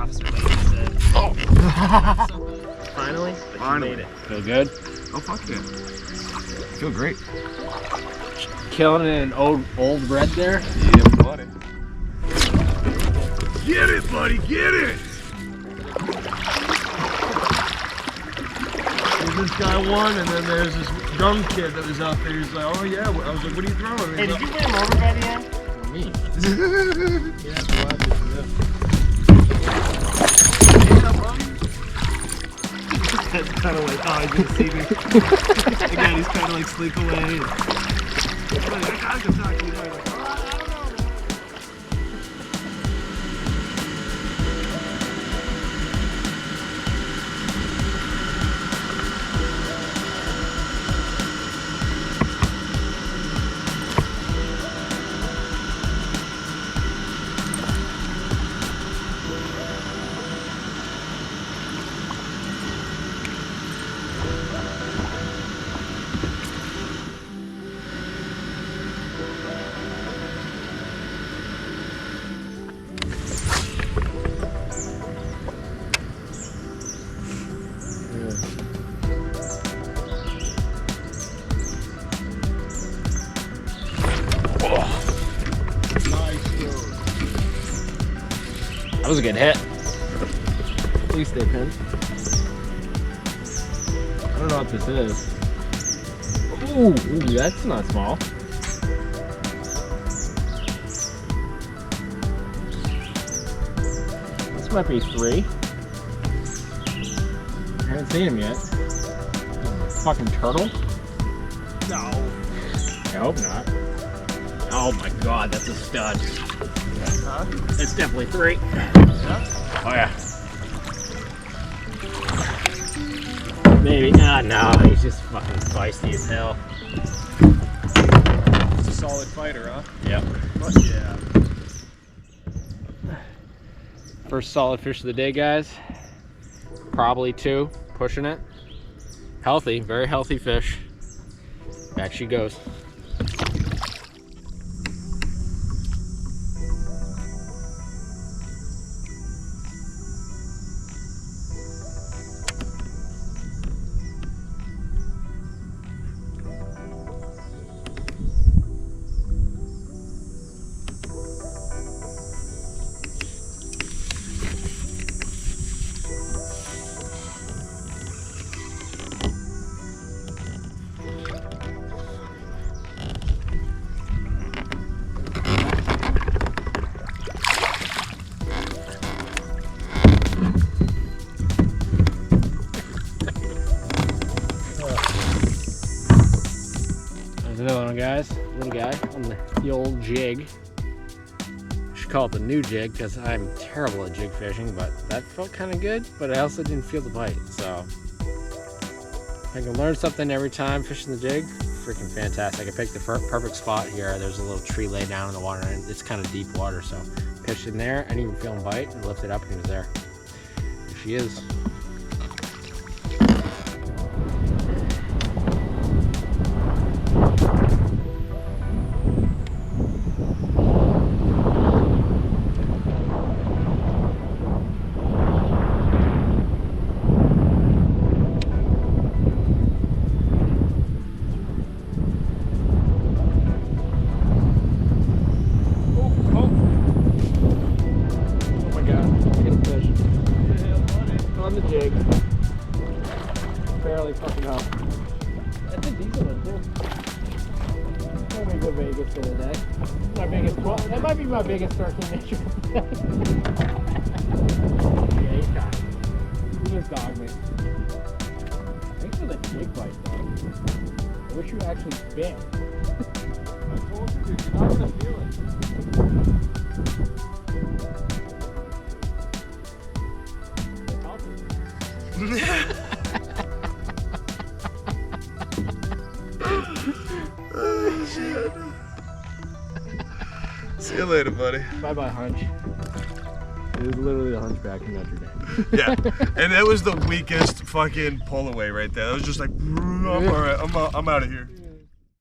officer like you said. Oh! Finally, but Finally. you made it. Feel good? Oh, fuck yeah. Feel great. Killing it in old red there. Yeah, buddy. Get it, buddy, get it! This guy won, and then there's this young kid that was out there. He's like, oh yeah. I was like, what are you throwing? Hey, did you win him over by the end? Me. Yeah, buddy. That's kind of like, oh, he didn't see me. Again, he's kind of like slink away. That guy's gonna talk to you later. That was a good hit. Please stay pinned. I don't know what this is. Ooh, that's not small. This might be 3. I haven't seen him yet. Fucking turtle? No. I hope not. Oh my god, that's a stud. Huh? It's definitely 3. Yeah? Oh yeah. Maybe. Ah, no, he's just fucking feisty as hell. He's a solid fighter, huh? Yep. Fuck yeah. First solid fish of the day, guys. Probably 2, pushing it. Healthy, very healthy fish. Back she goes. There's another one, guys. Little guy on the old jig. I should call it the new jig because I'm terrible at jig fishing, but that felt kind of good, but I also didn't feel the bite, so I can learn something every time fishing the jig. Freaking fantastic. I picked the perfect spot here. There's a little tree laid down in the water, and it's kind of deep water, so pitched in there. I didn't even feel him bite, and lifted up, and he was there. There she is. On the jig. Barely fucking up. That's a decent one too. Only good Vegas for the day. My biggest, well, that might be my biggest 13 inch of the day. Yeah, he's got it. He just dogged me. Thanks for the jig bite though. I wish you actually bit. I told you, dude, you're not gonna feel it. See you later, buddy. Bye bye, hunch. It was literally the hunchback from Notre Dame. Yeah, and that was the weakest fucking pull away right there. That was just like, all right, I'm out of here.